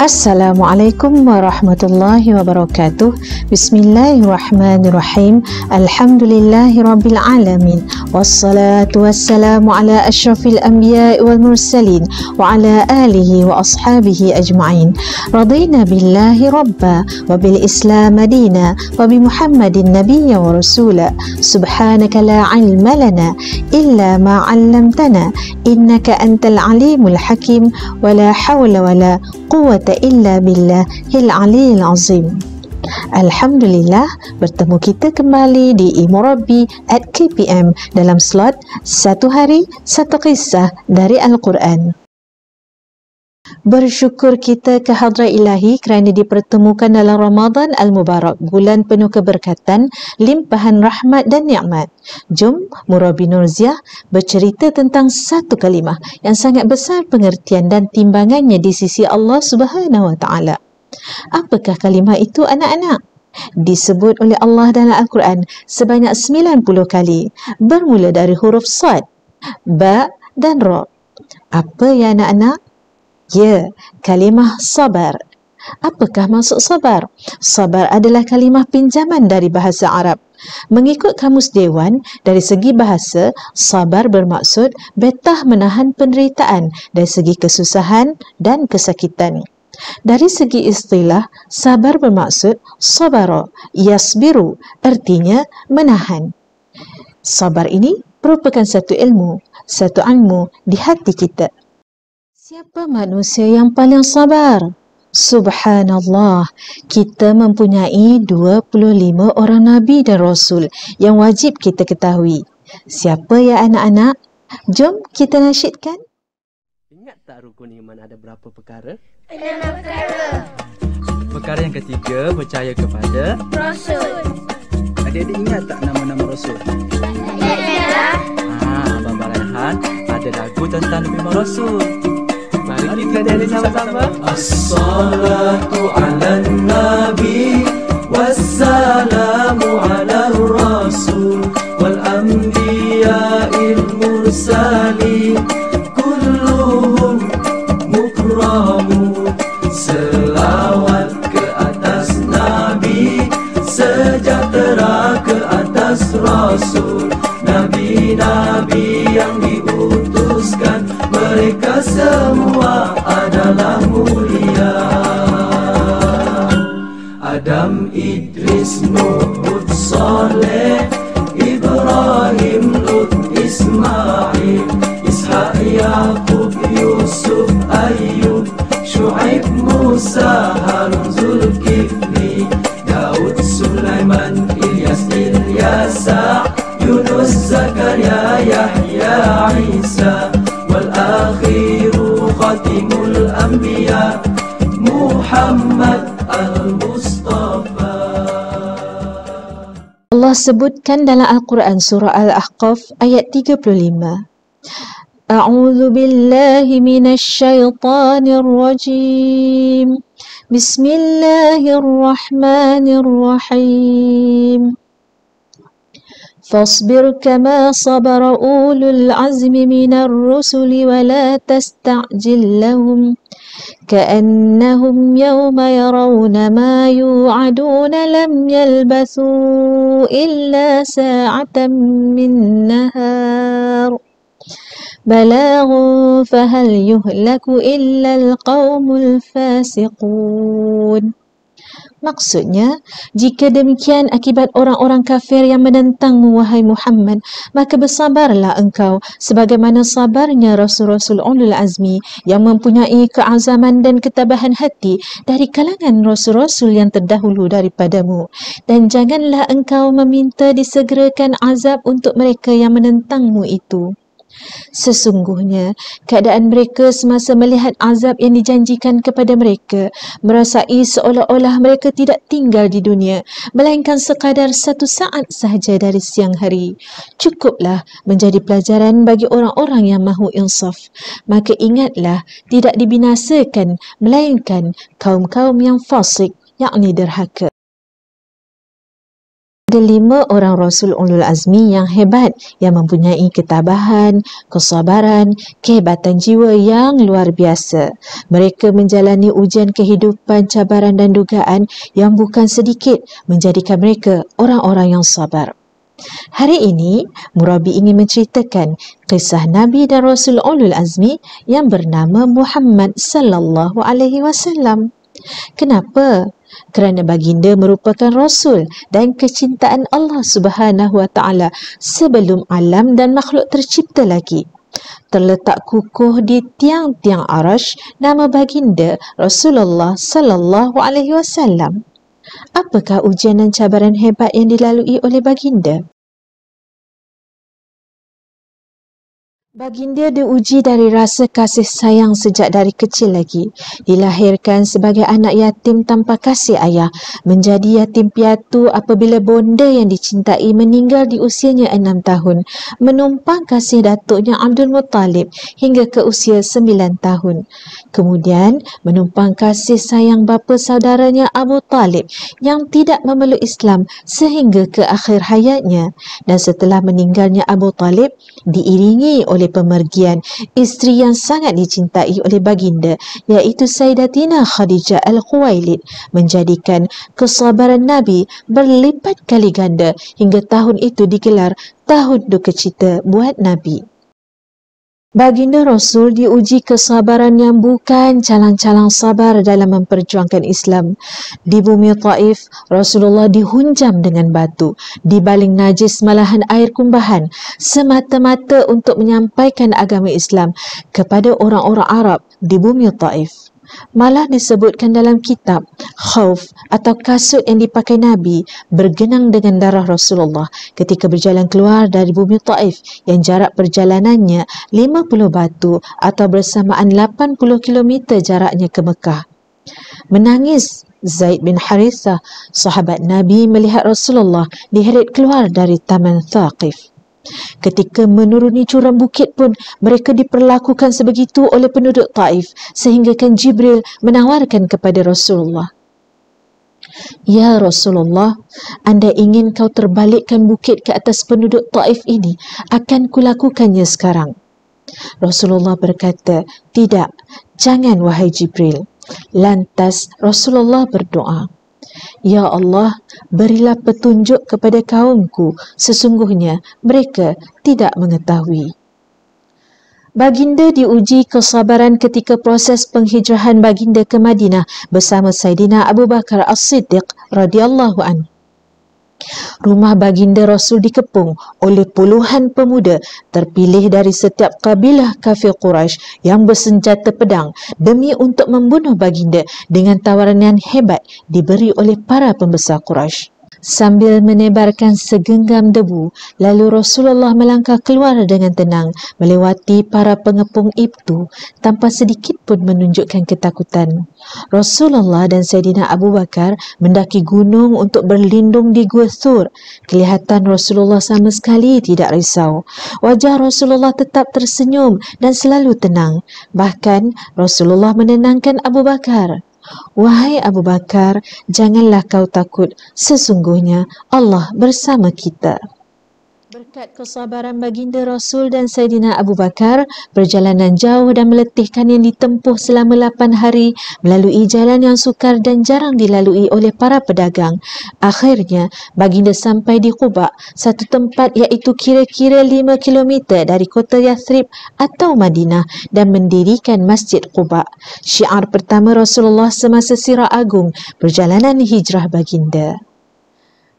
Assalamualaikum warahmatullahi wabarakatuh. Bismillahirrahmanirrahim. Alhamdulillahirabbil alamin. Wassalatu wassalamu ala asyrafil anbiya'i wal mursalin wa ala alihi wa ashabihi ajma'in. Radina billahi rabba wa bil islam madina wa bi Muhammadin nabiyya wa rasula. Subhanaka la ilma lana illa ma 'allamtana innaka antal alimul hakim wa la hawla wa la quwwata illa billahil aliyil azim. Alhamdulillah, bertemu kita kembali di Ilmu Rabbi at KPM dalam slot Satu Hari Satu Kisah dari Al-Quran. Bersyukur kita ke hadrat ilahi kerana dipertemukan dalam Ramadan Al-Mubarak, bulan penuh keberkatan, limpahan rahmat dan nikmat. Jom Murabi Nurziah bercerita tentang satu kalimah yang sangat besar pengertian dan timbangannya di sisi Allah Subhanahu wa taala. Apakah kalimah itu, anak-anak? Disebut oleh Allah dalam Al-Quran sebanyak 90 kali, bermula dari huruf Sad, Ba dan Ra. Apa ya anak-anak? Ya, kalimah sabar. Apakah maksud sabar? Sabar adalah kalimah pinjaman dari bahasa Arab. Mengikut Kamus Dewan, dari segi bahasa, sabar bermaksud betah menahan penderitaan dari segi kesusahan dan kesakitan. Dari segi istilah, sabar bermaksud sabara, yasbiru, artinya menahan. Sabar ini merupakan satu ilmu di hati kita. Siapa manusia yang paling sabar? Subhanallah, kita mempunyai 25 orang Nabi dan Rasul yang wajib kita ketahui. Siapa ya anak-anak? Jom kita nasyidkan. Ingat tak rukun iman ada berapa perkara? 6 perkara. Perkara yang ketiga, percaya kepada Rasul. Adik-adik ingat tak nama-nama Rasul? Ingatlah. Abang Raihan ada lagu tentang Nabi Rasul. Mari kita nyanyi sama-sama. As-salatu ala nabi wassalamu ala rasul wal anbiya'il mursalin kulluhum mukramun. Selawat ke atas nabi, sejahtera ke atas rasul, nabi-nabi yang diutuskan, mereka semua adalah mulia. Adam, Idris, Nuh, Hud, Saleh, Ibrahim, Lut, Ismail, Ishaq, Yaqub, Yusuf, Ayyub, Syuaib, Musa, Harun, Zulkifli, Daud, Sulaiman, Ilyas, Ilyasa, Yunus, Zakaria, Yahya, Isa, wal akhiru khatimul anbiya, Muhammad al-Mustafa. Allah sebutkan dalam Al-Quran surah Al-Ahqaf ayat 35. A'udzu billahi minasy syaithanir rajim. Bismillahirrahmanirrahim. فاصبر كما صبر أولو العزم من الرسل ولا تستعجل لهم كأنهم يوم يرون ما يوعدون لم يلبثوا إلا ساعة من نهار بلاغ فهل يهلك إلا القوم الفاسقون. Maksudnya, jika demikian akibat orang-orang kafir yang menentangmu, wahai Muhammad, maka bersabarlah engkau sebagaimana sabarnya Rasul-Rasul Ulul Azmi yang mempunyai keazaman dan ketabahan hati dari kalangan Rasul-Rasul yang terdahulu daripadamu. Dan janganlah engkau meminta disegerakan azab untuk mereka yang menentangmu itu. Sesungguhnya keadaan mereka semasa melihat azab yang dijanjikan kepada mereka merasai seolah-olah mereka tidak tinggal di dunia melainkan sekadar satu saat sahaja dari siang hari. Cukuplah menjadi pelajaran bagi orang-orang yang mahu insaf. Maka ingatlah, tidak dibinasakan melainkan kaum-kaum yang fasik, yakni derhaka. Ada 5 orang Rasul Ulul Azmi yang hebat, yang mempunyai ketabahan, kesabaran, kehebatan jiwa yang luar biasa. Mereka menjalani ujian kehidupan, cabaran dan dugaan yang bukan sedikit, menjadikan mereka orang-orang yang sabar. Hari ini, Murabi ingin menceritakan kisah Nabi dan Rasul Ulul Azmi yang bernama Muhammad sallallahu alaihi wasallam. Kenapa? Kerana baginda merupakan Rasul dan kecintaan Allah Subhanahu wa Ta'ala sebelum alam dan makhluk tercipta lagi. Terletak kukuh di tiang-tiang arash nama baginda Rasulullah sallallahu alaihi wasallam. Apakah ujian dan cabaran hebat yang dilalui oleh baginda? Baginda diuji dari rasa kasih sayang sejak dari kecil lagi. Dilahirkan sebagai anak yatim tanpa kasih ayah, menjadi yatim piatu apabila bonda yang dicintai meninggal di usianya 6 tahun, menumpang kasih datuknya Abdul Muttalib hingga ke usia 9 tahun. Kemudian menumpang kasih sayang bapa saudaranya Abu Talib yang tidak memeluk Islam sehingga ke akhir hayatnya. Dan setelah meninggalnya Abu Talib, diiringi oleh pemergian isteri yang sangat dicintai oleh baginda, iaitu Sayyidatina Khadijah Al-Khuwailid, menjadikan kesabaran Nabi berlipat kali ganda hingga tahun itu digelar tahun duka cita buat Nabi. Baginda Rasul diuji kesabaran yang bukan calang-calang sabar dalam memperjuangkan Islam. Di bumi Taif, Rasulullah dihunjam dengan batu, dibaling najis malahan air kumbahan, semata-mata untuk menyampaikan agama Islam kepada orang-orang Arab di bumi Taif. Malah disebutkan dalam kitab, khauf atau kasut yang dipakai Nabi bergenang dengan darah Rasulullah ketika berjalan keluar dari bumi Taif yang jarak perjalanannya 50 batu atau bersamaan 80 km jaraknya ke Mekah. Menangis Zaid bin Harithah, sahabat Nabi, melihat Rasulullah diheret keluar dari Taman Thaqif. Ketika menuruni curam bukit pun mereka diperlakukan sebegitu oleh penduduk Taif sehinggakan Jibril menawarkan kepada Rasulullah, "Ya Rasulullah, anda ingin kau terbalikkan bukit ke atas penduduk Taif ini, akan kulakukannya sekarang." Rasulullah berkata, "Tidak, jangan wahai Jibril." Lantas Rasulullah berdoa, "Ya Allah, berilah petunjuk kepada kaumku, sesungguhnya mereka tidak mengetahui." Baginda diuji kesabaran ketika proses penghijrahan baginda ke Madinah bersama Saidina Abu Bakar As-Siddiq radhiyallahu anhu. Rumah baginda Rasul dikepung oleh puluhan pemuda terpilih dari setiap kabilah kafir Quraisy yang bersenjata pedang demi untuk membunuh baginda dengan tawaran yang hebat diberi oleh para pembesar Quraisy. Sambil menebarkan segenggam debu, lalu Rasulullah melangkah keluar dengan tenang melewati para pengepung itu tanpa sedikit pun menunjukkan ketakutan. Rasulullah dan Saidina Abu Bakar mendaki gunung untuk berlindung di Gua Thur. Kelihatan Rasulullah sama sekali tidak risau. Wajah Rasulullah tetap tersenyum dan selalu tenang. Bahkan Rasulullah menenangkan Abu Bakar. "Wahai Abu Bakar, janganlah kau takut. Sesungguhnya Allah bersama kita." Berkat kesabaran baginda Rasul dan Saidina Abu Bakar, perjalanan jauh dan meletihkan yang ditempuh selama 8 hari melalui jalan yang sukar dan jarang dilalui oleh para pedagang. Akhirnya, baginda sampai di Quba, satu tempat iaitu kira-kira 5 km dari kota Yathrib atau Madinah, dan mendirikan Masjid Quba. Syiar pertama Rasulullah semasa Sirah Agung, perjalanan hijrah baginda.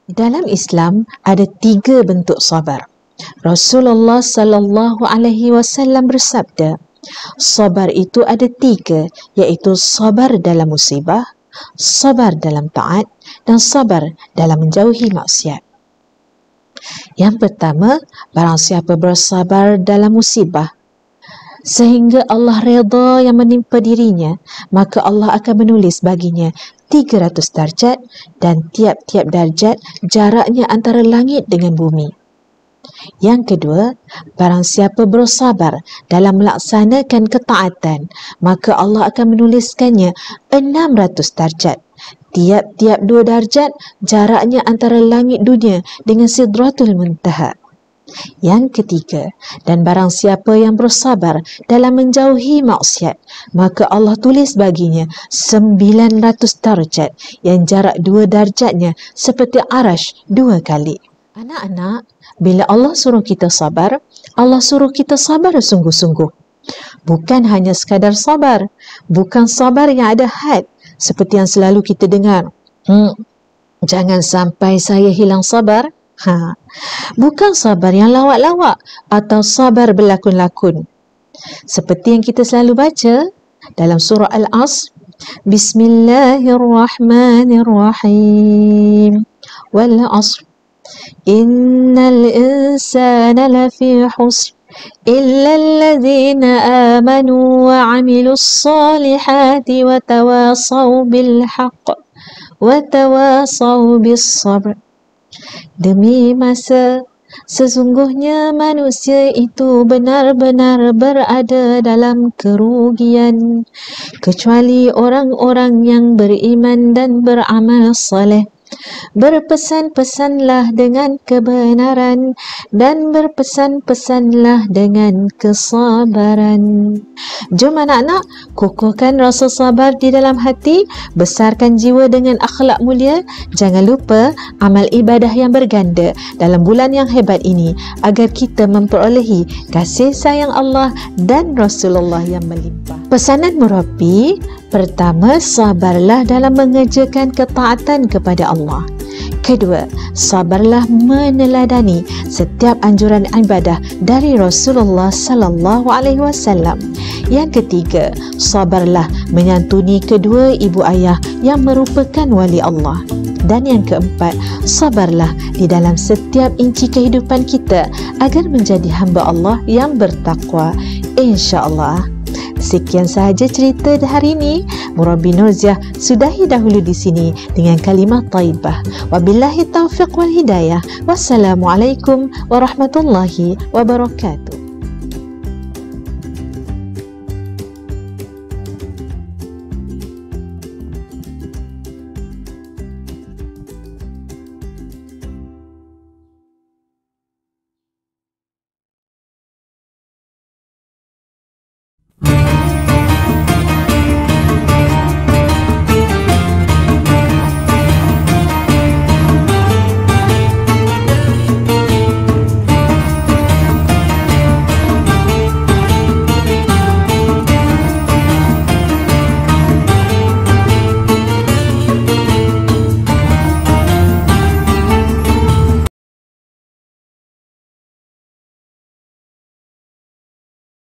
Dalam Islam ada 3 bentuk sabar. Rasulullah sallallahu alaihi wasallam bersabda, sabar itu ada 3, iaitu sabar dalam musibah, sabar dalam taat dan sabar dalam menjauhi maksiat. Yang pertama, barang siapa bersabar dalam musibah sehingga Allah redha yang menimpa dirinya, maka Allah akan menulis baginya 300 darjat dan tiap-tiap darjat jaraknya antara langit dengan bumi. Yang kedua, barang siapa bersabar dalam melaksanakan ketaatan, maka Allah akan menuliskannya 600 darjat. Tiap-tiap 2 darjat jaraknya antara langit dunia dengan Sidratul Muntaha. Yang ketiga, dan barang siapa yang bersabar dalam menjauhi maksiat, maka Allah tulis baginya 900 darjat yang jarak 2 darjatnya seperti arash 2 kali. Anak-anak, bila Allah suruh kita sabar, Allah suruh kita sabar sungguh-sungguh. Bukan hanya sekadar sabar, bukan sabar yang ada had, seperti yang selalu kita dengar. Jangan sampai saya hilang sabar. Bukan sabar yang lawak-lawak atau sabar berlakon-lakon. Seperti yang kita selalu baca dalam surah Al-Asr, Bismillahirrahmanirrahim. Wal 'asr. Innal insana lafi khusr illa alladhina amanu wa 'amilus salihati wa tawasaw bil haqq wa tawasaw bis sabr. Demi masa, sesungguhnya manusia itu benar-benar berada dalam kerugian, kecuali orang-orang yang beriman dan beramal saleh. Berpesan-pesanlah dengan kebenaran dan berpesan-pesanlah dengan kesabaran. Jom anak-anak, kukuhkan rasa sabar di dalam hati, besarkan jiwa dengan akhlak mulia. Jangan lupa amal ibadah yang berganda dalam bulan yang hebat ini agar kita memperolehi kasih sayang Allah dan Rasulullah yang melimpah. Pesanan murabi, pertama, sabarlah dalam mengerjakan ketaatan kepada Allah. Kedua, sabarlah meneladani setiap anjuran ibadah dari Rasulullah sallallahu alaihi wasallam. Yang ketiga, sabarlah menyantuni kedua ibu ayah yang merupakan wali Allah. Dan yang keempat, sabarlah di dalam setiap inci kehidupan kita agar menjadi hamba Allah yang bertakwa, insya-Allah. Sekian sahaja cerita hari ini. Murabi Nurziah sudahi dahulu di sini dengan kalimah thayyibah. Wabillahi taufiq wal hidayah. Wassalamualaikum warahmatullahi wabarakatuh.